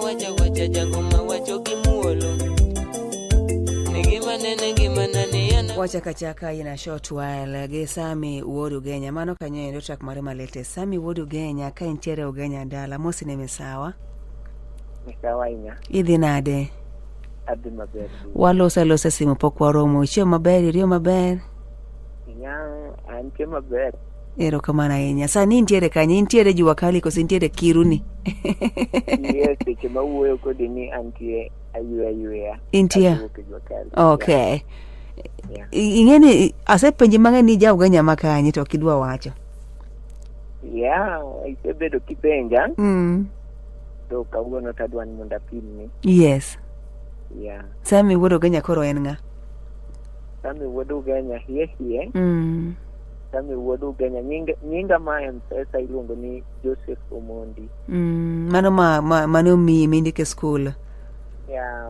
wacha wacha jangoma wacho kimuolo. Wacha kachaka ina short while ge Sami Wuod Ugenya mano kanyo endo track mare malete Sami Wuod Ugenya ka intiere Ugenya dala mosi ne mesawa inya idhi nade adhi maber walosa simu pok waromo ichio maber irio maber antie maber ero kamana ahinya sani intiere kanye intiere Jua Kali koso intiere Kiruni yes seche mawuoyo kodi ni antie ayuya intia okay ingeni asepenji mang'eni ja Ugenya makanye to kidwa wacho isebedo kipenja to kawuono tadwan monda pimni yes Sami Wuod Ugenya koro en ng'a Sami Wuod Ugenya hie Sami Wuod Ugenya nyinga ma M-Pesa iluongo ni Joseph Omondi mano mindike school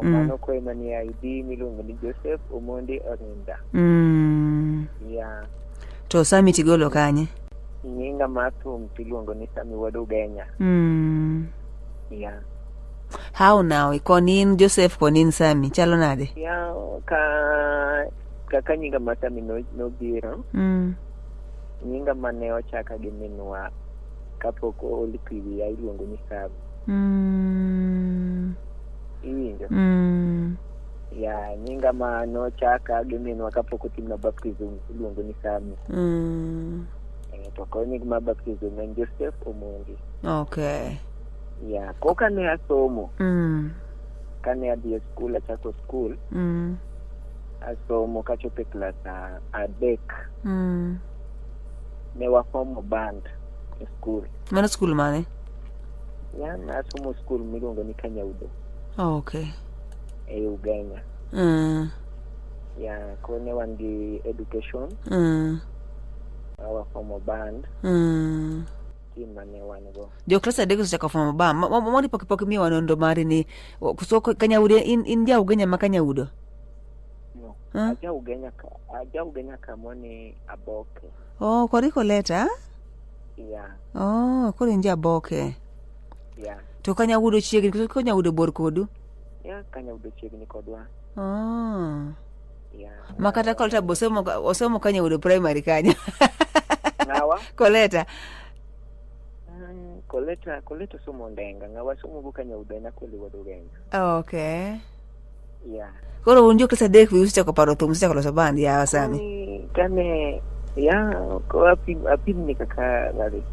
mano ko ema ni ID miluongo ni Joseph Omondi Orinda to Sami tigolo kanye nyinga ma thum tiluongo ni Sami Wuod Ugenya how now konin Joseph konin Sami chalo nade kaka nyinga ma Sami nobiro nyinga mane ochaka gi minwa kapok olipiwi iluongo ni Sami iwinjo nyinga ma nochaka gi minwa kapok otimna baptism iluongo ni Sami to ko nyinga ma baptism en Joseph Omondi okay koka ne asomo kane adhi e skul achako skul asomo kachope klas adek ne wafomo band e skul mana skul mane nasomo skul miluongo ni Kanyaudo okay e Ugenya ko ne wan gi education wafomo band mane wan go jo klasa dego chaka fomo ba moni pok mi wanondo mari ni so Kanyaudo in ja Ugenya ma Kanyaudo aja Ugenya kamoni Aboke koriko leta koro inja Aboke to Kanyaudo chiegni to Kanyaudo bor kodu Kanyaudo chiegni kodwa makata kolta osomo Kanyaudo primary kanya ngawa koleta somo ndenga ngawa somo go Kanyaudo na kweli Wuod Ugenya okay koro unjo klasa dek vi usichako paro thum usichako loso band Sami kane ko apim ni kaka gari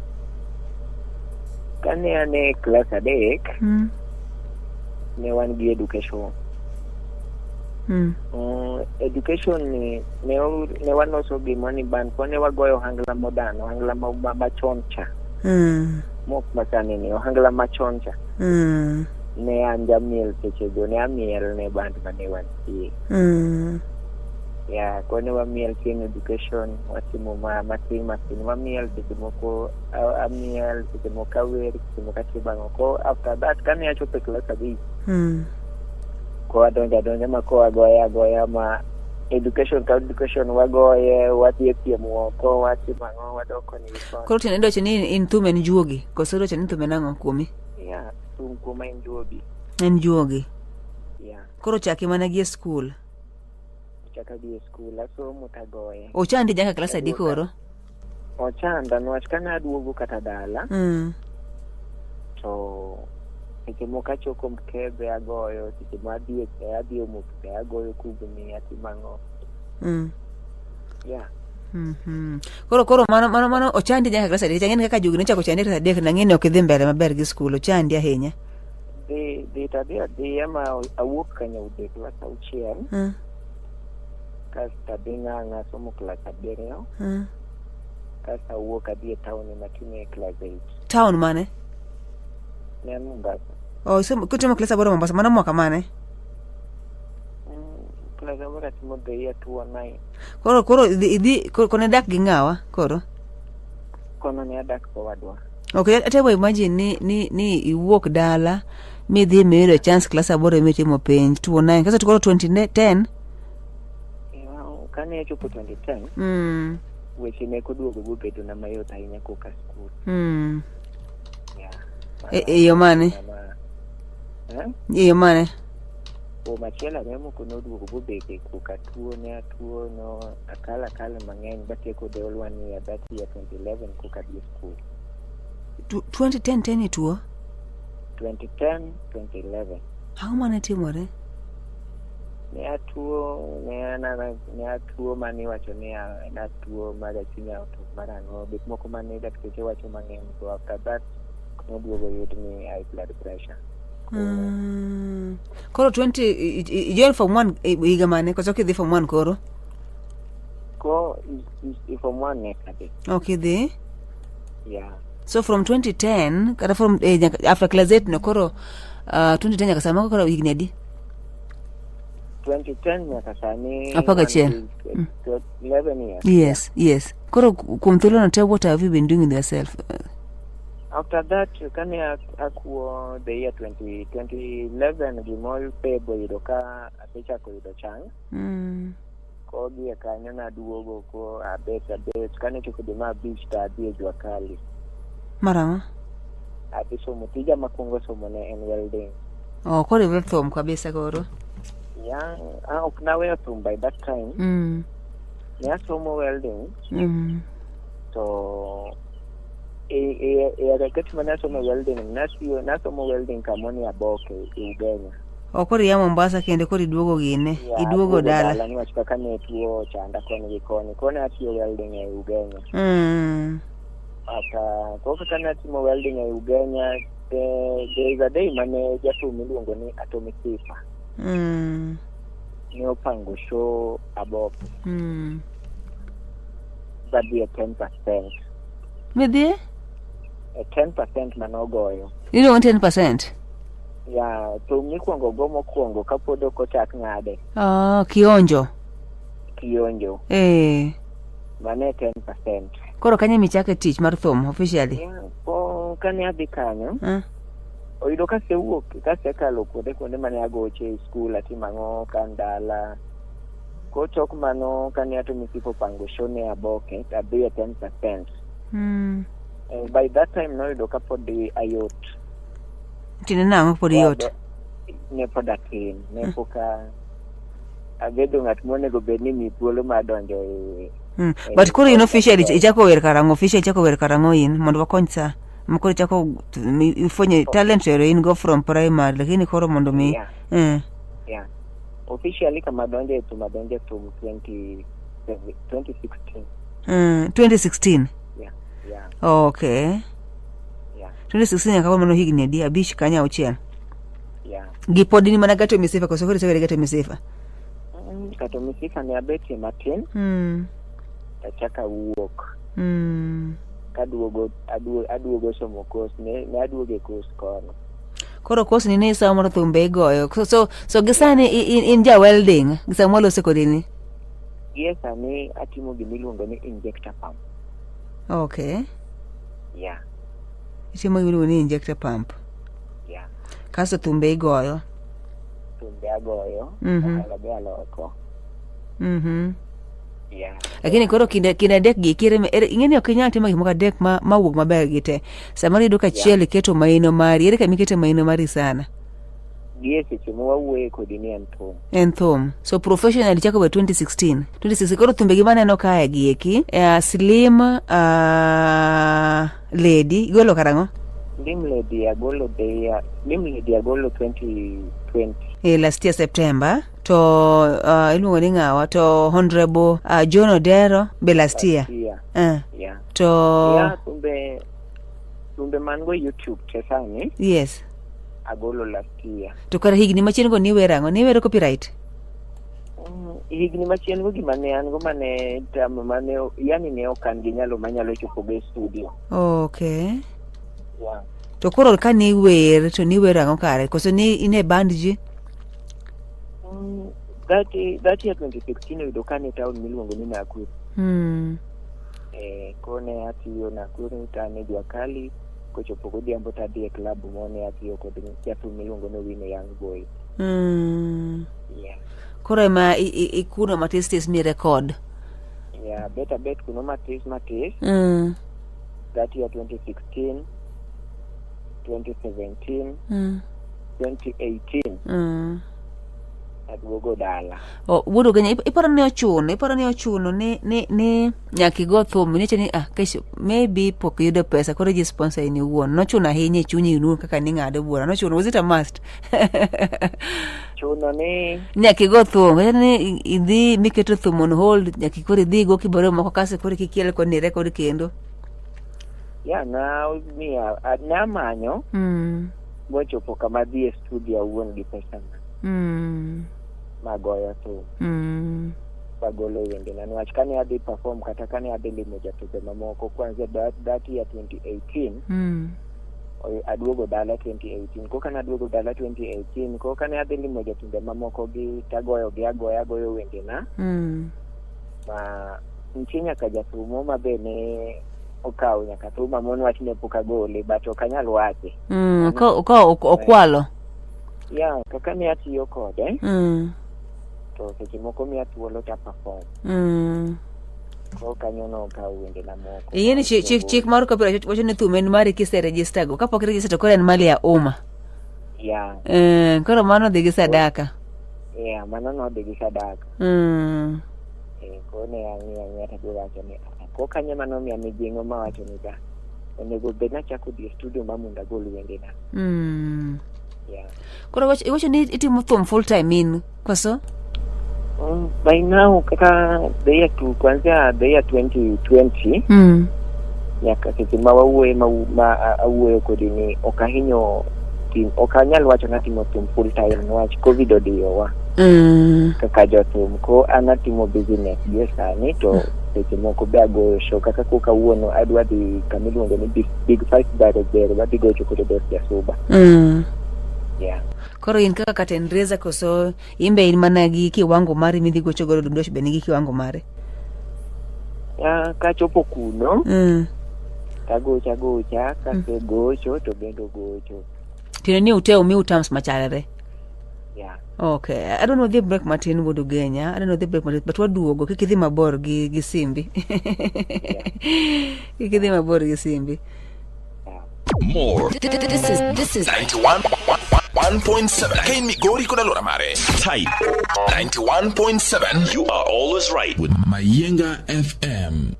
kane ane klasa dek ne wan gi education education ne wanoso gimani band kone wagoyo hangla modano hangla machon cha mok masani ni hangla machon cha ne anja miel seche go ne amiel ne band mane wantie kone wamiel kien education watimo matin wamiel seche moko amiel seche moko awer seche moko atibango ko after that kane achope class abich ko adonja ma ko agoya ma education wagoye wadhi e piem ko watimango wadoko ni koro tinendo chini in thume en juogi koso ro chini thume nango kuomi thum kuma en juogi koro chaki mana gi school asomo tagoye ochandi jaka klasa di koro ochanda nwach kana aduogo kata dala to seche moko achoko mkebe agoyo seche mo adhi mokbe agoyo kubni atimango koro mano ochandi jaka klasa di changeni kaka jugi nechako chandi klasa dek nang'eni ok idhi mbele maber gi skul ochandi ahinya dhi ema awuok Kanyaudo klas auchiel kasta dhi ng'ang'a somo klas abiriyo kasta awuok adhi e town matime klas 8 town mane ne Mombasa kutimo klas aboro Mombasa mano mwaka mane klas aboro timo the year 2009 koro idhi kone dak gi ng'awa koro kono ne adak kowadwa okay atebo imagine ni iwuok dala midhi miyudo chance klas aboro mitimo penj 2009 kasa tukoro 2010 kane chopo 2010 weche ne koduogo bedo na mayot ahinya koka skul yo mane Iyo mane? Machielo remo kono duogo bobeke kuka tuo no akala mang'eny batieko de all 1 year that year 2011 kuka di school. 2010 tuo? 2011. How mane timore? Ne atuo mani wacho ni na tuo mar achinya to marano bit moko mane dakteche wacho mang'eny. So after that no duogo yud ni high blood pressure. Koro 20 join from 1 higa mane koso kidhi from 1 koro? Ko is from 1 next day. Okay, the? Yeah. So from 2010 kata from after class 8 no koro 2010 nyaka sama koro higni adi? 2010 nyaka sani Apaga chien. 11 years. Yes. Koro kum thuolo no te, what have you been doing with yourself? After that, kani akuo the year 2011 gimol pebo yudo ka asechako yudo chang. Ko gi kanyo na duogo ko abet kani chopo dima beach ta adhi jua kali. Marama? Adhi somo tija makungo somo ne en welding. Oh, kore vel thom kabisa koro? Yeah, ok naweyo thum by that time. Ne asomo welding. To wakati nasomo welding nasomo welding kamoni Aboke Ugenya. Koro ya Mombasa kende koro iduogo gine, iduogo dala. Ni wacho kaka ne tuo chanda koni gi koni. Kone atiyo welding e Ugenya. Ata koko kana timo welding e Ugenya, there is a day mane jatu miluongo ni Atomic Sifa. Ne opango show Aboke. Badhi 10%. Medhi? 10% manogoyo. You know 10%? Yeah, to mikwongo gomo kwongo kapodo kochak ng'ade. Kionjo. Mane 10%. Koro kanye michake tich mar thum officially? Yeah, ko kane adhi kanyo. Oyudo kasekalo kuonde mane agoche e school atimang'o kandala. Ko chok mano kane Atomic Sifa pango show ne Aboke adhi 10%. By that time no yudo kapodi ayot. Tine nang'o podi yot? Ne podatin. Ne poka abedo ng'at monego bedni mi thuolo madonjo e. But koro in officially ichako wer karang'o in mondo wakony sa. Mkoro ichako ifonye talent yore in go from primary lakini koro mondo mi. Yeah. Officially kama donjo from 2016. 2016? Yeah. Okay. Yeah. 2016 nyaka mano higni adi abich kanya auchiel. Yeah. Gipodi ni mana Atomic Sifa koso koro isewere Atomic Sifa? Atomic Sifa ne abeti matin. Achaka wuok. Aduogo somo course ne aduoge course kono. Koro course ni ne somo mar thumbe goyo. So gisani in ja welding, gisamo lose kodini. Yes, ani atimo gimiluongo ni injector pump. Okay. Yeah. Itimo gimiluongo ni injector pump. Yeah. Kaso thumbe goyo. Thumbe agoyo. Alabe aloko. Yeah. Lakini koro kina dek gi kire ingeni okinyal timo gik moko dek mawuok maber gite. Samari yudo ka chiel iketo maino mari, ere kama iketo maino mari sana. Yes, chimo wawuoye kodi ni en thum. So professionally chako be 2016 koro thumbe gi maneno kae gi eki Slim Lady igolo karang'o? Slim Lady agolo 2020. Last year September. To iluongo ni ng'awa to Honorable John Odero be last year. Yeah. To yeah, tumbe mango YouTube tesani. Yes. Agolo last year. To kara higni machien go ni werang'o? Ni wero copyright? Higni machien go gima ne an go mane yani ne okan gi nyalo manyalo chopo be studio. Okay. Yeah. To koro ka ni wer to ni werang'o kare? Koso ni ine band ji? That year 2016 yudo kane town miluongo ni Nakuru. Kone atiyo Nakuru tane jua kali kochopo godhiambo tadhi e club mone atiyo kod jatu miluongo ni Wino Young Boy. Yeah. Koro ema ikuno matis mi record. Yeah, bet kuno matis. That year 2016, 2017, 2018 aduogo dala. Wuod Ugenya iparo ni ochuno ni nyaka igo thum niche ni kesh maybe pok yudo pesa koro ji sponsor ni wuon nochuno ahinya chunyi inu kaka ni ng'ado bura nochuno, was it a must? Chuno ni nyaka igo thum ni idhi miketo thum on hold nyaka koro idhi go kibaro moko kase koro kikiele kod ni record kendo na manyo mochopo kama dhi e studio wuon gi pesa magoyo to pagolo wende na niwach kane adhi perform kata kane adhi limo jatugo mamoko kwanza that year 2018 aduogo dala 2018 ko kana aduogo dala 2018 ko kane adhi limo jatugo mamoko gi tagoyo wende na ma nchinya ka jatumo mabene okaw nyaka tuma mon wach ne poka gole but okanyal wache okwalo kaka ne atiyo kode to seche moko mi atuolo ta perform ko kanyo no ka wende na moko yeni chik mar copyright wacho ni thumen mari kise register go kapok register to kore en mali ya umma koro mano dhi gi sadaka mano no dhi gi sadaka ko ne ang'iya ta wacho ni ko kanyo mano mi amijingo mawacho ni da onego bed na chako di studio mamunda gol wende na koro wacho ni itimo thum full time in koso by now kaka kuanzia the year 2020 nyaka sisi mawuoyo kodi ni okahinyo okanyal wacho na timo thum full time niwach covid odiyowa kaka jothum ko anatimo business sani to seche moko be agoyo show kaka koka wuono adwa dhi kamiluongo ni big fight battle there wadhi gocho kod Dos Jasuba koro in kaka Katendreza koso imbe in mana gi kiwango mari midhi gocho godo Dos be nigi kiwango mare kachopo kuno tagocha kase gocho to bendo gocho tino ni uteo mi utams machalere okay, I don't know the break Martin Wuod Ugenya. I don't know the break Martin, but what do go kikidhi mabor gi Simbi. Kikidhi mabor gi Simbi. More. This is 91.7. Kain Migori kuna lora mare. Type 91.7. You are always right with Mayenga FM.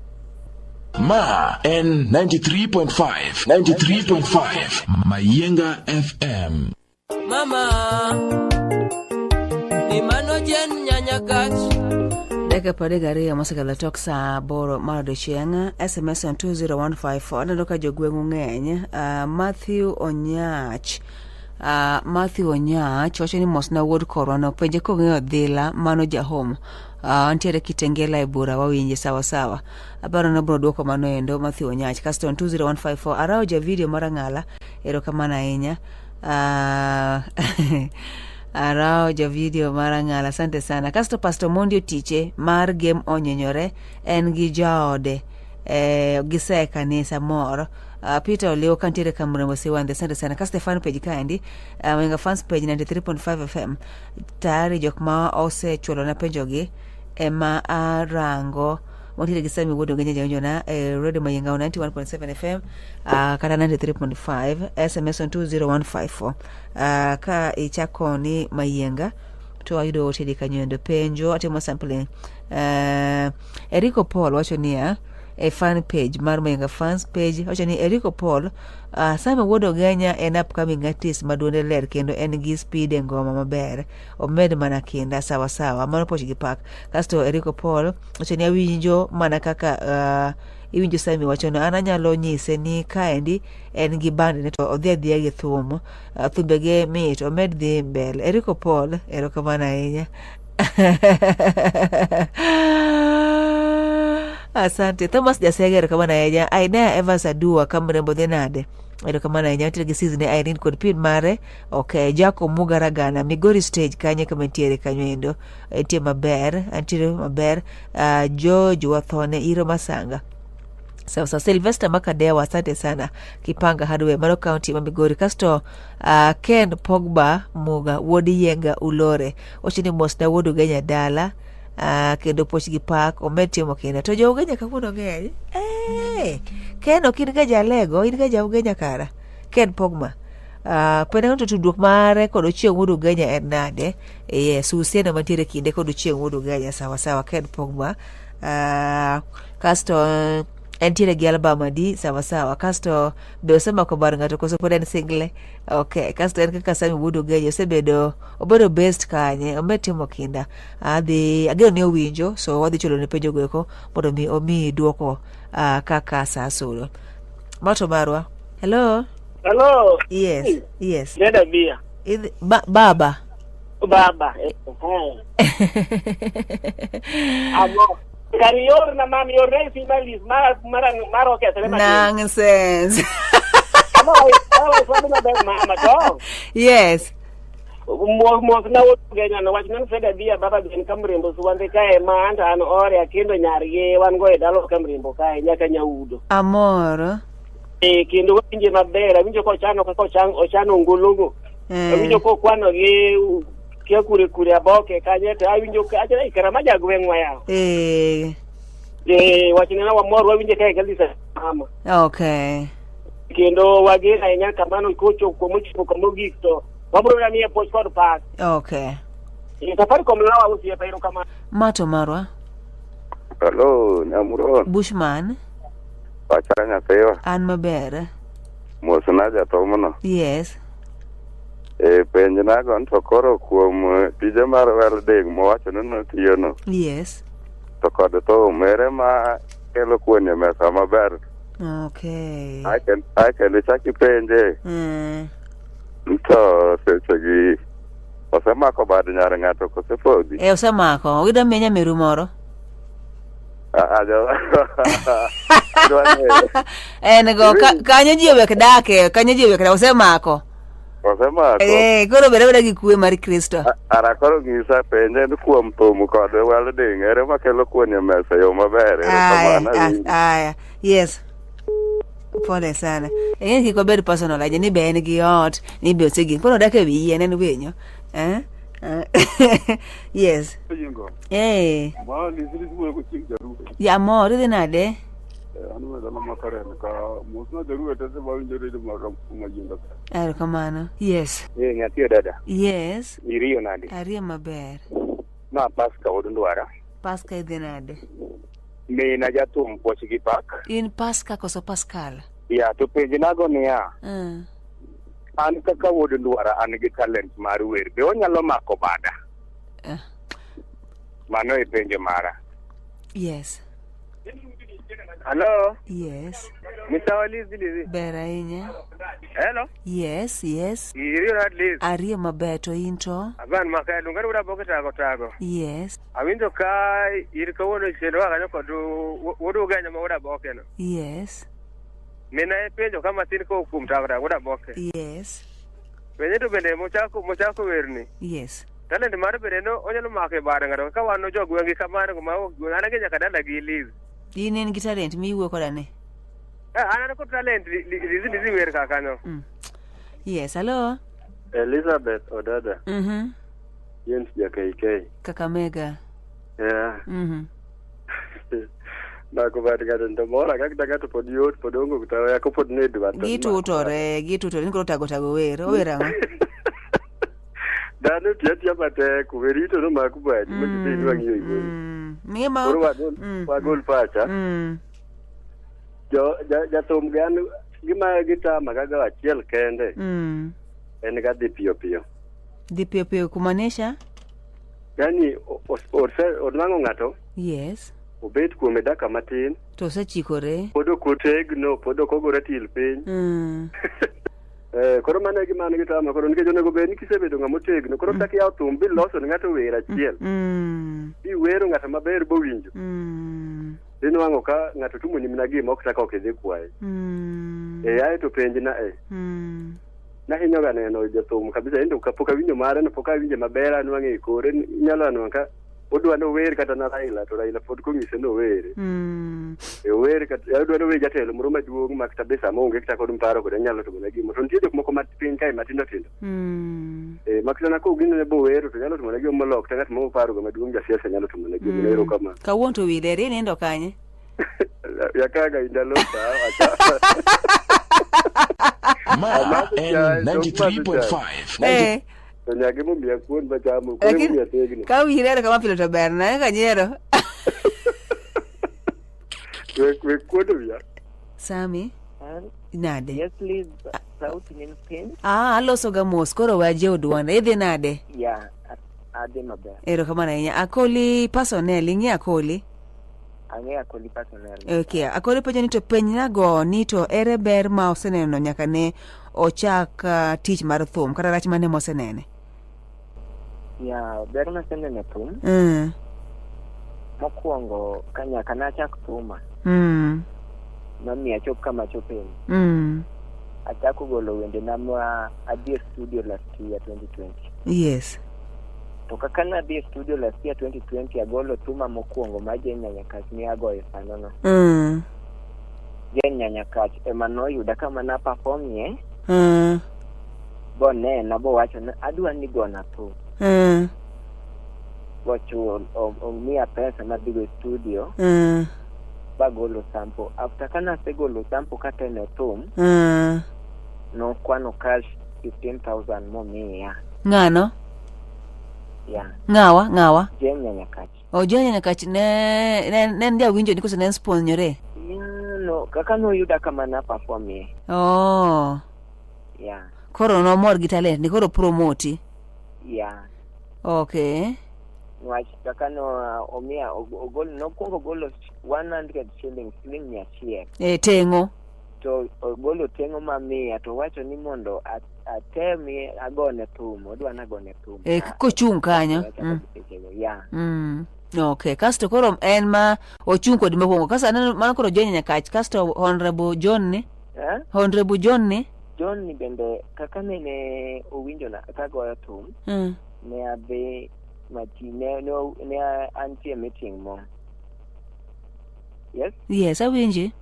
Ma N 93.5. Mayenga FM. Mama Imano jen nyanya gach Deka padegari ya masakala tok sa boro marado chienga SMS on 20154 nadoka jogwengu ngeny Matthew Onyach wacho ni mos na wuod korona penje ko ng'eyo dhila mano jahom antiere Kitengela e bura wawinje sawa abaro na bro dwoko mano endo Matthew Onyach kasto on 20154 arao ja video marangala ero kamana inya arao ja video marangala asante sana kasto Pastor Mondio Tiche mar game onyenyore en gi jaode gise kanisa moro Peter Oleo kantiere kamremo siwande asante sana kasto fan page kaendi wenga fans page 93.5 FM tayari jokma ose chulo na penjogi ema arango Mwantile gisami Wuod Ugenya jaonjona Radio Mayenga 91.7 FM kata 93.5 SMS on 20154 ka ichako ni Mayenga to ayudo otedi kanyoendo penjo atimo sampling Erico Paul wacho niya fan page mar Mayenga fans page wacho ni Erico Paul Sami Wuod Ugenya en upcoming artist maduonde ler kendo en gi speed e ngoma maber omed mana kinda sawa mano poch gi pak kasto Erico Paul wacho ni awinjo mana kaka iwinjo Sami wacho no ananyalo nyise ni kaendi en gi band ne to odhi gi thum thumbege mit omed dhi mbele Erico Paul erokamano ahinya Asante Thomas Jasegere kama na yenya Aina Evans Adua kamrembo dhenade Edo kama na yenya Tile season Irene kod pin mare Okay Jaco Mugaragana Migori stage kanye kamentiere kanyoendo Entie maber Antire maber George Wathone Iro Masanga Sasa Sylvester Makadewa asante sana Kipanga Hardware Maro County Migori kasto Ken Pogba Muga Wodi Yenga Ulore Ochini mosna Wuod Ugenya dala kendo poch gi pak ometimo kenda to jo Ugenya kakuno ng'eny Ken ok in ga jalego in ga ja Ugenya kara Ken Pogba Pene ng'ato tudruok mare kod Ochieng' Wuod Ugenya en nade? Yes, usiana mantiere kinde kod Ochieng' Wuod Ugenya sawa Ken Pogba. Kasto entiere gi album adi sawa. Kasto be osemako bar ng'ato koso pod en single. Okay, kasto en kaka Sami Wuod Ugenya obedo best kanye, ometimo kinda. Ageno ne owinjo, so wadhi chulo ne penjo goeko mondo mi omi duoko kaka sa sudo. Mato marwa. Hello. Yes. Dada Bia. Baba. Amo. Karior na mami ore finalist mara okay telema. Nonsense. Amo, sabi na ba mama to? Yes. Mo na Ugenya na wachina Dada Bia baba ben kamrimbo suwande kae ma anda an ore akendo nyarye wan go edalo kamrimbo kae nyaka nyaudo. Amor. Kendo winje maber, winjo ko ochano ngulugo. Winjo ko kwano gi kia kure aboke kanye to winjo ka acha ikara maja gwengwa yao. Wachina wa mor winje kae kalisa mama. Okay. Kendo wagena nyaka mano kocho ko mucho ko mogikto. Wabro na mie postcard pass. Okay. Safari komlawa usiye pairo kama. Mato marwa. Hello, Namuro. Bushman. Pachanya sewa. An maber. Mosunaja tomono. Yes. Penj nago to koro kuom tije mar welding mowacho no tiyono. Yes. To kod to mere ma kelo kuonye mesa maber. Okay. I can chaki penje. To sechegi osemako bad nyar ng'ato kosepodhi. Osemako. Wida menya meru moro. Nego kanyo ji owek dake, osemako. Koro bere gi kwe mar Kristo. Ara koro ngisa penje ni kuom thum kod welding ere makelo kuonye mesa yo maber. Aya. Yes. Pole sana. Kiko bed personal aje ni be en gi ot, ni be osegi. Koro dake wi en winyo. Yes. Ma lisili suwe ko chik jarube. Ya mor idhi nade? Anu dala makaren ka musna jarube tese ba winjore de majinda. Kamano. Yes. Ngati dada. Yes. Iriyo nade. Ariyo maber. Na paska odundwara. Paska idhi nade? Me na jatum pochigi pak. In Paska koso Pascal? Ya to penji nago niya. An kaka wuod ndwara an gi talent mar wer be onyalo mako bada. Mano e penjo mara. Yes. Hello. Yes. Mitawalizi. Bera inya. Hello. Yes. Iriyo at Ariyo maber to into. Aban makai lungari uda boke tago. Yes. Awinjo ka irika wono chendo wakanyo kodu wuod Ugenya ma uda boke no. Yes. Mina e penjo kama tin ko kum tago uda boke. Yes. Penjo to bende mochako werni. Yes. Talent mar bende no onyalo make bare ngado ka wano jogwengi kamano ma ngana ke nyaka dala gi Liz. In gi talent mi wuo koda ne. Ana ko talent Liz wer kakano. Yes, hello. Elizabeth Odada. Jens JKK. Kakamega. Yeah. Na ko bad gaden to mora kak daga to pod yot pod ongo kutawa ya ko pod ne dwa. Gitutore ni ko tago wer. Owera ma. Dano tiya bate kuverito no makubaji mukiti nwangiyo iwe. Mima. Wagol pacha. Jathum gani gima gita magaga achiel kende. En ga dhi piyo piyo. Dhi piyo piyo kumanisha? Yani odmango ng'ato. Yes. Obet kuome daka matin. To osechikore. Podo kotegno, podo kogore til piny. Koro mano e gima gitama koro nikech onego bed ni kisebedo ng'ama otegno koro kaka yawo thum bi loso ne ng'ato wer achiel. Bi wero ng'ato maber bo winjo. Dino wango ka ng'ato tumo ni mina gima ok taka ok idhi kwaye. Ae to penji na na hinyo ga neno jathum kabisa endo kapok awinjo mare no pok awinjo maber an wang'e kore nyalo anwa ka odwa no wer kata na Raila to Raila pod kong'ise no wer. Wer kata odwa no wer jatelo moro maduong' ma kata be sama onge kata kod mparo kod nyalo to na gimo to nitie jok moko matin kae matindo tindo. Makita na ko gino ne bo wer to nyalo to na gimo molok ng'at mo paro go maduong' jasiasa nyalo to na gimo ero kama. Kawuon to widere nindo kanye? Ya kaga indalo Ma en 93.5. To nyake mo mia kuon bachamo. Ka wirere kama pile to ber na ka nyero. We kuodo ya. Sami. Nade? Yes, please. South in Spain. Aloso ga mos koro waje odwana. Idhi nade? Yeah, ade maber. Ero kama na inya. Akoli personnel, ingi akoli? Ange akoli personnel. Okay, akoli penjo ni to penyna go ni to ere ber ma oseneno nyaka ne ochak tich mar thum kata rach mane mosenene? Yeah, ber na senene thum. Mokwongo kanyaka na chak thuma. Mami achop kama chopeni. Achako golo wende namwa adhi studio last year 2020. Yes. To kaka na adhi studio last year 2020 agolo thuma mokwongo ma je nyanyakach ni agoyo sanono. Je nyanyakach ema noyuda kama na perform ye. Bone na bo wacho na adwa ni gona thum. Wacho omia pesa na bigo studio. Bagolo sample. After kana segolo sample katene thum. No kwano cash 15,000 mo mia. Ngano? Yeah. Ngawa? Jenya nyakachi. Jenya nyakachi ne ndia winjo niko se ne sponsore. Yeah, no, kaka no yuda kama na perform ye. Yeah. Koro no mor gi talent, ni koro promote. Yeah. Okay. Nwach kaka no omia ogolo no kongo golo 100 shillings ya chiek. Tengo. To ogolo tengo mamia to wacho ni mondo atemi agone thum, odwa na gone thum. Kochung kanyo. Yeah. Okay, kasto koro en ma ochung kod mokwongo. Kasa mano koro John nyakach, kasto Honorable John ni? Honorable John ni? John ni bende kaka ne owinjo na kagoyo thum. Ne adhi matine ne antie meeting mo. Yes? Yes, awinji.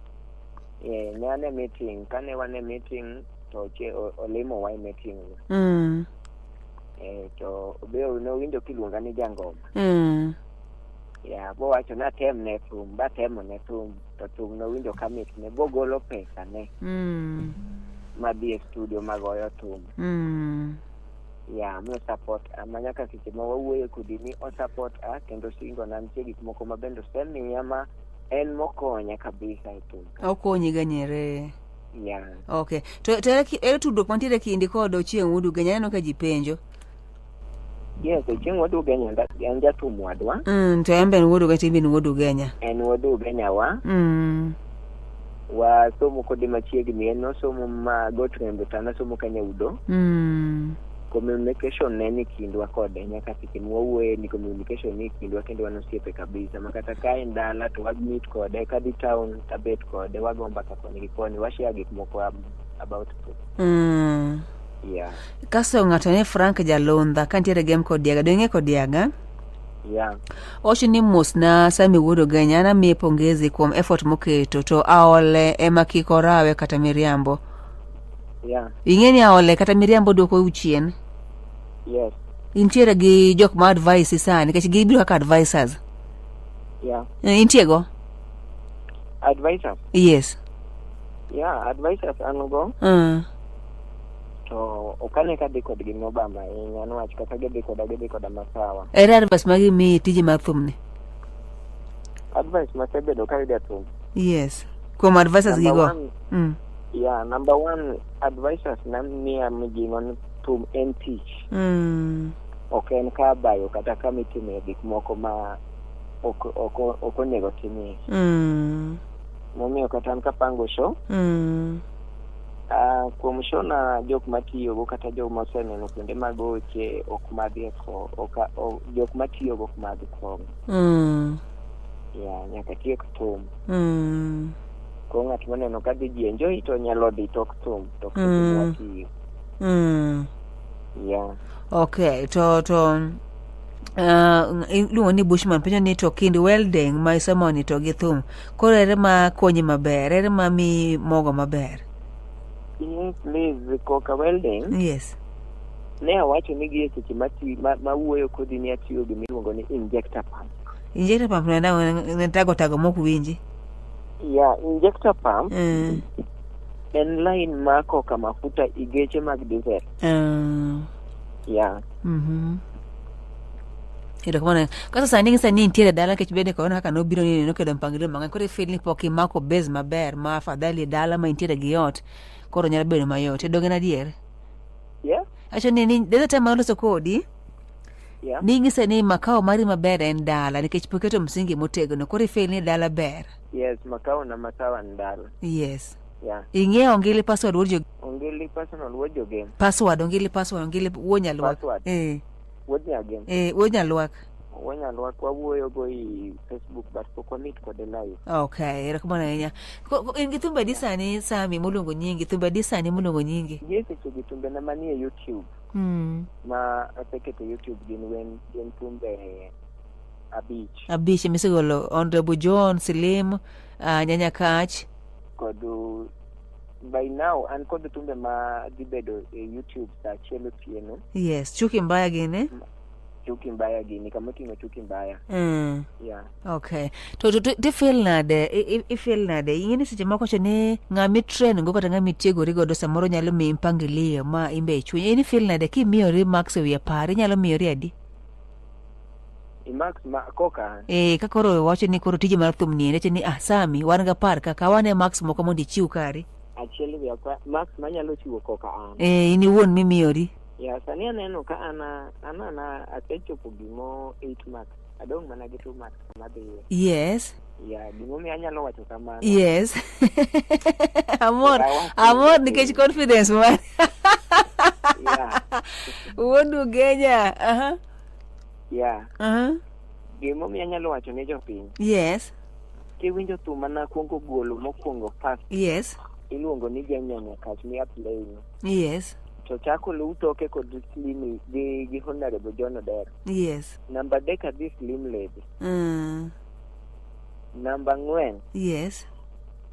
Yeah, ne ane meeting, kane wane meeting to che olemo wai meeting. To obeo no winjo kiluonga ni jangoma. Yeah, bo wacho na tem ne thum, ba temo ne thum, to thum no winjo kamit ne bo golo pesa ne. Madhi studio magoyo thum. Yeah, mo support amanyaka seche ma wawuoyo kodi ni o support kendo singo na nitie gik moko mabendo semi ama en mokonya kabisa thum. Okonyi ganyere. Yeah. Okay. To ere tudruok mantiere kindi kod Ochieng' Wudu Genya neno ka ji penjo. Yes, Ochieng' Wudu Genya en jathum wadwa. To embe en Wudu Genya bin Wudu Genya. En Wudu Genya wa. Wa somo kodi machiegni en no somo ma Gotrembe tana somo Kenya Udo. Communication ne kindwa kode nyaka seche mwuoye ni communication ni kindwa kendo wanosiepe kabisa makata kae ndala to wagmeet kode kadhi town tabet kode wagomba kakoni gikoni washare gik moko about it. Yeah. Kaso ng'ato ne Frank Jalondha kantiere game kod Diaga, do ing'e kod Diaga? Yeah. Ocho ni mos na Sami Wudu Genya na miye pongezi kuom effort moketo to aole ema kiko rawe kata miriambo. Yeah. Ing'e ni aole kata miriambo doko uchien? Yes. Intiere gi jok ma advice sani, nikech gibiro kaka advisors. Yeah. Intiego? Advisors? Yes. Yeah, advisors anugo. To okane kadhi kod gi Obama nyano wach kaka gedhi koda masawa. Ere advice magi mi tiji mar thum ni? Advice masebedo ka yudo thum. Yes. Kuom advisors gigo. Yeah, number one advisors namia mijingon thum en tich. Okay, en ka bayo kata ka mitime gik moko ma okonego timie. Momiyo kata an kapango show. Kuom show na jok matiyo go kata jok moseneno kuonde magoche ok madhi ko jok matiyo go ok madhi ko. Yeah, nyaka tiek thum. Ko ng'at moneno ka dhi ji enjoy to nyalo dhi tok thum to katiyo. Yeah. Okay, to iluongo ni Bushman penjo ni to kind welding ma isemoni to gi thum koro ere ma konyi maber, ere ma mi mogo maber? Yes, please, koka welding. Yes. Ne awacho ni gi seche ma wuoyo kodi ni atiyo gi miluongo ni injector pump. Injector pump ne tago mok winji? Yeah, injector pump. en line mako ka mafuta igeche mag diesel. Yeah. Ero kama kasa sani ntiere dala ke bede kono haka no biro ni no kedo mpangire mang'eny kore feel ni poki mako base maber ma afadhali dala ma ntiere gi ot koro nyalo bedo mayot edoge na dier. Yeah. Acho ni deza time aloso kodi. Yeah. Ningise ni makao mari maber en dala nikech poketo msingi motegno kore feel ni dala ber. Yes, makao na matawa ndala. Yes. Yeah. Ing'e ongili password wojo Ongili personal wojo game. Password ongili wonya lwak. Wonya game. Wonya lwak. Wonya lwak wawuoyo go i Facebook but poko meet kod live. Okay, era kama na nya. Ingi thumbe disani sami mulungu nyingi, thumbe disani mulungu nyingi. Yes, thumbe na manie YouTube. Ma asekete YouTube gin thumbe abich misigolo Honorable John Slim, Nyanya Kach kod by now and kod thumbe ma dibedo YouTube sa chelo tieno. Yes, Chuki Mbaya gine. Chuki Mbaya gini kamotingo Chuki Mbaya. Yeah. Okay. To feel nade feel nade ingene seche moko chene ngami train go kata ngami tiego rigodo samoro nyalo mi impangilio ma imbe chunye ini feel nade ki miori max wi pari nyalo miori adi Max ma koka ka koro wacho ni koro tije mar thum ni ne ni sami wan ga par ka wane max moko mondi chiu kari actually we are Max manyalo chiwo koka an ini won mi miori. Yeah, sani aneno ka ana asechopo gimo 8 marks. Adong mana gi 2 marks madhiye. Yes. Yeah, gimo mi anyalo wacho kamano. Yes. Amor nikech confidence man. Yeah. Wondu genya. Yeah. Gimo mi anyalo wacho ne jopiny. Yes. Kiwinjo thum mana kuongo golo mokwongo first. Yes. Iluongo ni Nyanya Kach mi play. Yes. To chako lutoke kod Slim gi Honorable John Odero. Yes. Number deka this Slim lady. Number 4. Yes.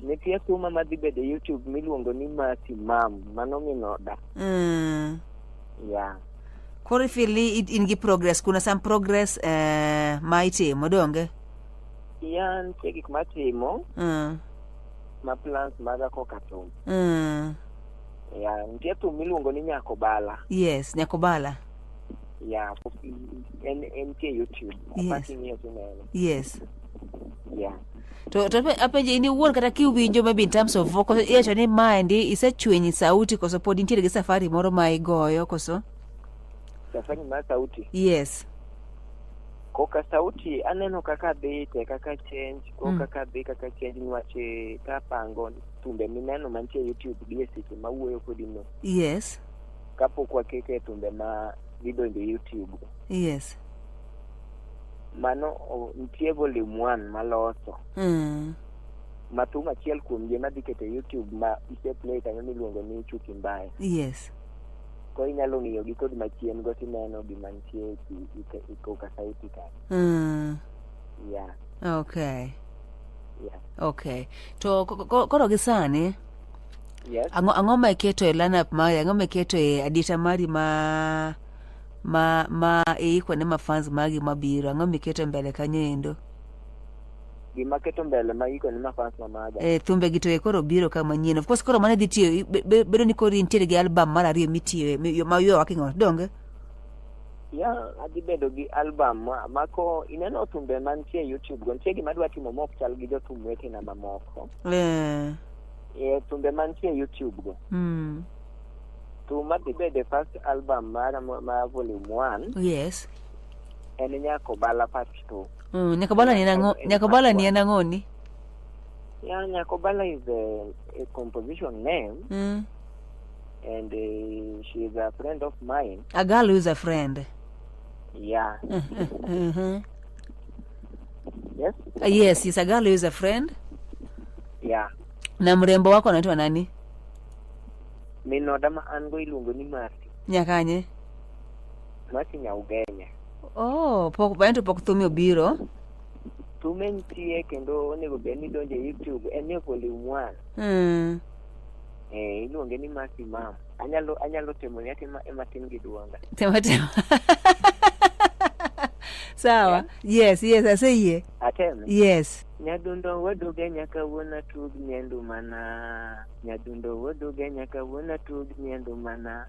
Nitie thuma madhi bede YouTube miluongo ni Mati Mam, mano minoda. Yeah. Kore fili in gi progress, kuna some progress ma itimo donge? Yeah, nitie gik matimo. Ma plans maga koka thum. Yeah, nitie thum miluongo ni Nyakobala. Yes, Nyakobala. Yeah, nitie YouTube. Yes. Yes. Yeah. To apenje ini wuon kata kiwinjo maybe in terms of vocal iwacho ni maendi isechwenyi sauti koso pod intiere gi safari moro ma igoyo koso? Safari ma sauti? Yes. Koka sauti aneno kaka dhi te kaka change kaka dhi kaka change nwache kapango thumbe mineno mantie YouTube gi seche mawuoyo kodi no. Yes. Kapok wakeke thumbe ma vidonjo YouTube. Yes. Mano nitie volume 1 maloso. Mathum achiel kuom je madhi kete YouTube ma ise play kanyo miluongo ni Chuki Mbaya. Yes. Ko inyalo ng'iyo gi kod machien go tineno gima nitie ikoka sauti ka. Yeah. Okay. Yeah. Okay. To koro gi sani. Yes. Ang'o ma iketo e lineup mari, ang'o ma iketo e adita mari ma ikwane mafans magi mabiro, ang'o ma iketo mbele kanyo endo? Gima keto mbele ma ikwane mafans mamaga. Thumbe gi to e koro biro kama nyien. Of course koro mane dhi tiyo, bedo ni koro intiere gi album mar ariyo mitiyo, ma yo waking'o, donge? Yeah, adhi bedo gi album mako ineno thumbe mantie YouTube go, nitie gima dwa timo mok chal gi jothum wetena mamoko. Thumbe mantie YouTube go. Thum adhi bede first album ma volume 1. Yes. En Nyakobala part 2. Nyakobala ni en ang'o ni? Yeah, Nyakobala is a composition name. And she is a friend of mine. A girl who is a friend. Yeah. Yes? Yes, he's a girl who is a friend. Yeah. Na mrembo wako anaitwa nani? Minoda ma ango iluongo ni Mati. Nyakanye? Mati Nyaugenya. Pok thumi obiro. Thume nitie kendo onego bed ni donjo YouTube en volume 1. Iluonge ni Mati Mam. Anyalo temo ni atima ematin gi duonga. Tema. Sawa. Yeah. Yes, I say yeah. Ateme. Yes. Nyadundo waduge nyaka wuona tug nyendu mana. Nyadundo waduge nyaka wuona tug nyendu mana.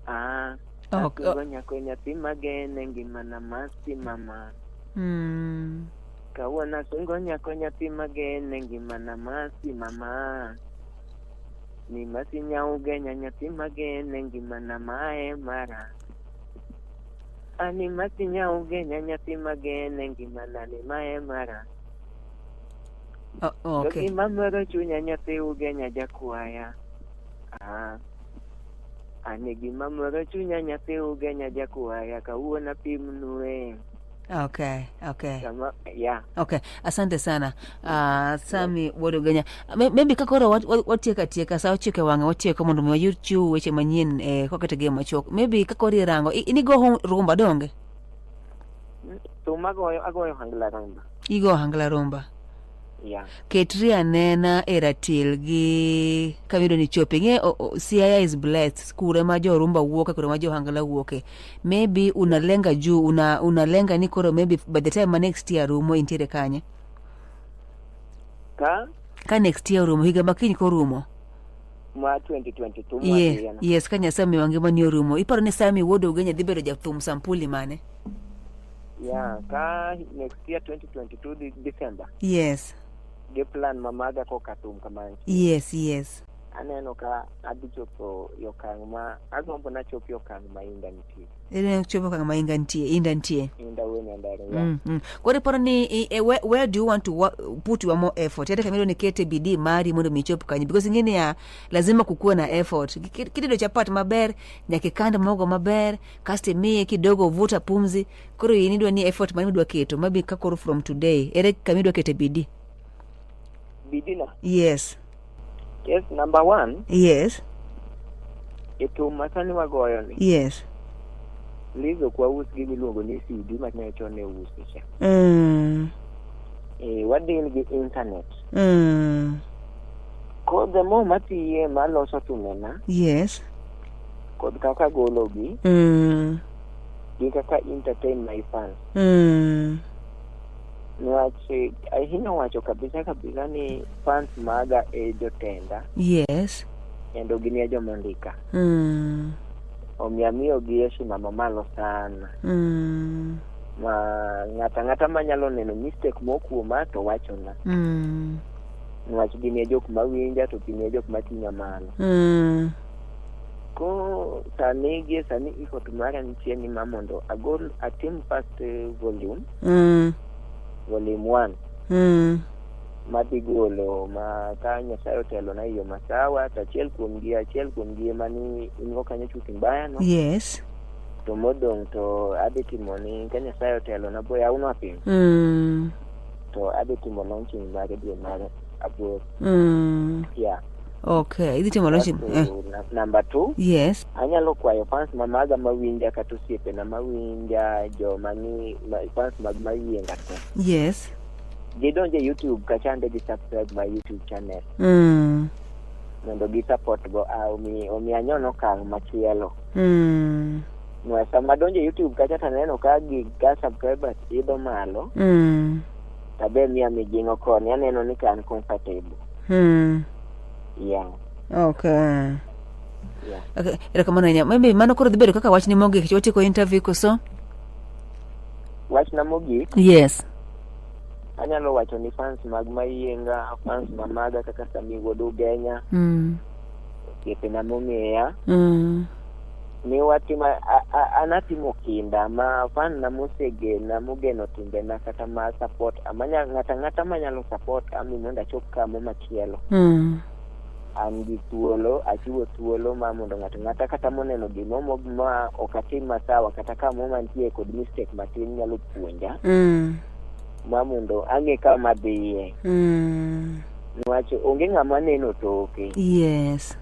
Asungo nyako nyathi magene ngimana masi mama. Kawuona sungo nyako nyathi magene ngimana masi mama. Ni masi nyauge nyathi magene ngimana mae mara. Ani masi nyauge nyathi magene ngimana ni mae mara. Okay. Gima moro chunya nyathi ugenya jakwaya. Ani gima moro chunya nyathi ugenya jakwaya kawuona pimnue. Okay. Yeah. Okay. Asante sana. Sami Wodogenya. Maybe kakoro watieka sa ochike wanga watieka mondo mi YouTube weche manyien kokete game machok. Maybe kakori rango ini go rumba donge. Agoyo hangla rumba. Igo hangla rumba. Yeah. Ketri anena eratil gi kamido ni chopping CIA is blessed kure ma jo rumba wuoke kure ma jo hangala wuoke. Maybe unalenga juu unalenga ni koro maybe by the time next year rumo intiere kanye ka next year rumo higa makiny ko rumo ma 2022 yes kanya sami wange mani rumo iparo ni Sami Wodogenya dhi bedo jathum sampuli mane. Yeah, ka next year 2022 December. Yes. Ge plan mamaga ko katum kamani. Yes. Aneno ka adichopo yokang ma agombo na chop yokang ma inda nitie. Ene chopo kang ma inda nitie. Inda wene ndare. Kwa iparo ni where do you want to put your more effort? Hata kamilo ni kete bidii mari mondo michop kanyi because ingine ya lazima kukuwa na effort. Kidido chapati maber, nyakikanda mogo maber, kaste mie kidogo vuta pumzi. Kuro inidwa ni effort mani midwa keto. Maybe kakoro from today. Ere kamidwa kete bidii. Bidina? Yes. Yes, number 1. Yes. Ito masani wagoyo ni. Yes. Lizo kwa usi luongo ni CD makina chone usisha. Wadin gi internet. Kod the more matiye maloso tumena. Yes. Kod kaka gologi. Gi kaka entertain my fans. Nwache ahina wacho kabisa ni fans maga jotenda. Yes. Endo gini jomondika. Omiamio gi heshima mamalo sana. Ma ngata manyalo neno mistake mokuoma to wachona. Nwach gini jok mawinja to gini jok matinga malo. Ko sani iko tumara nitie ni mamondo agol atim first volume. Volume 1. Madigolo ma ka Nyasaye otelo na iyo masawa tachiel kuom gi mani ingo kanyo chuti mbaya no. Yes. To modong to aditimo ni ka Nyasaye otelo na boya uno apim. To aditimo launching mage dwe mar aboro. Yeah. Okay, iditimo launching. Number 2. Yes. Anyalo kwayo fans mamaga mawinja kata osiepe na mawinja jo mani fans mag mayienga to. Yes. Gidonje YouTube kachande gi subscribe my YouTube channel. Mondo gi support go omi anyono kang machielo. Nwa sama donje YouTube kacha taneno ka gi ga subscribers idho malo. Tabe miya mijingo koni aneno ni kan comfortable. Yeah. Okay. Yeah. Okay, irakamana nya. Maybe mano koro dhibedo kaka wach ni mogi kichoti ko interview koso? Wach na mogi? Yes. Anyalo wacho ni fans mag mayienga, fans mamaga kaka Sami Wodogenya. Kiepe na mong'eya. Ni watima anatimo kinda ma fan na musege na mugeno timbe na kata ma support amanya ngata manyalo support ami mondo achop kamo machielo. An gi thuolo achiwo thuolo ma mondo ngata kata moneno gimo ma okatim masawa kata kamo mantie kod mistake matin nyalo puonja. Ma mondo ang'e kama dhiye. Nwacho onge ng'ama neno toke. Yes.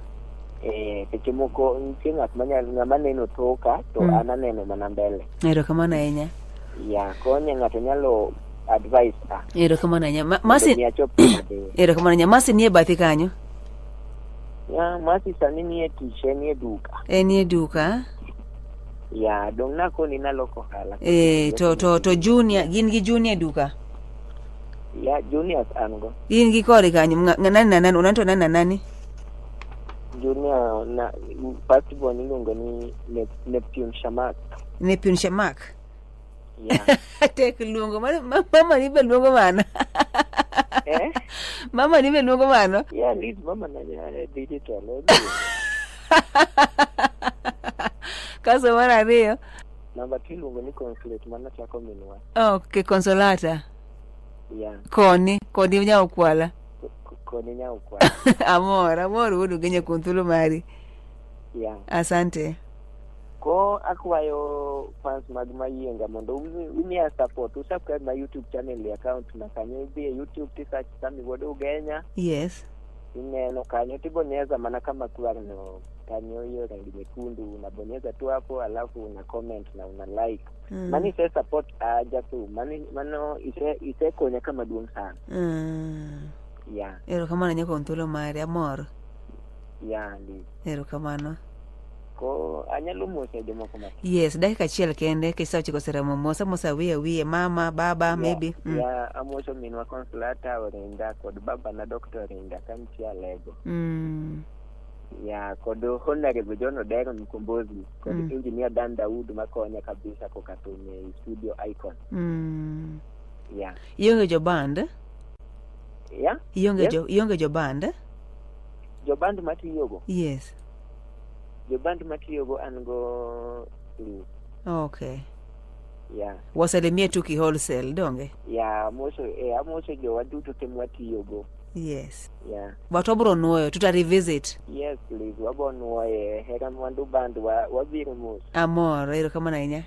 Seche moko nitie ng'ama neno toka to ananeno mana mbele. Erokamano ahinya. Ya, konye ng'ato nyalo advice ta. Erokamano ahinya. Masi erokamano ahinya. Masi nie bathi kanyo. Ya, Masi sani nie tich, nie duka. Nie duka. Ya, dong nako ni naloko hala. To junior, gin gi junior duka. Ya, Junior ango. In gi kori kanyo nani na nani unaitwa nani na nani? Junior na first born iluongo ni Neptune Shamak. Neptune Shamak. Yeah. Tek luongo mama ni be luongo mano. Mama ni be luongo mano. Yeah, lead mama na digital. Kaso mar ariyo. Number 2 luongo ni Consolate mana chako minwa. Okay, Consolata. Yeah. Koni nyao kwala. Koni nyao kwala. Amor wudu genye kuntulu mari. Yeah. Asante. Ko akwayo fans mag Mayienga mondo umiya support. Subscribe my YouTube channel account na kanyo be YouTube search Sami Wodo Ugenya. Yes. Ineno kanyo tibonyeza mana kama kwano kanyo hiyo rangi nyekundu unabonyeza tu hapo alafu una comment na una like. Mani se support aja tu. Mano ise konya kama duong sana. Yeah. Ero kamano nyako ntolo mari amor. Yeah, ndi. Ero kamano. Ko anyalo mose jomoko ma. Yes, dakika achiel kende kisa chiko seremo mosa wiye mama baba maybe. Yeah, amoso minwa Consolata orinda kod baba na doctor orinda kantia lego. Yeah, kod Honorable John Odero Mkombozi kod engineer Dan Daud makonya kabisa kokatone studio icon. Yeah. Ionge jo band? Yeah. Ionge jo band? Jo band matiyogo? Yes. Jo band matiyogo ango Okay. Yeah. Wasalimie tu ki wholesale donge? Yeah, amoso jo waduto temwatiyogo. Yes. Yeah. Batobro nuoyo tuta revisit. Yes, please. Wabonwoye hera mwandu band wabiro mos. Amor, ero kama na inya.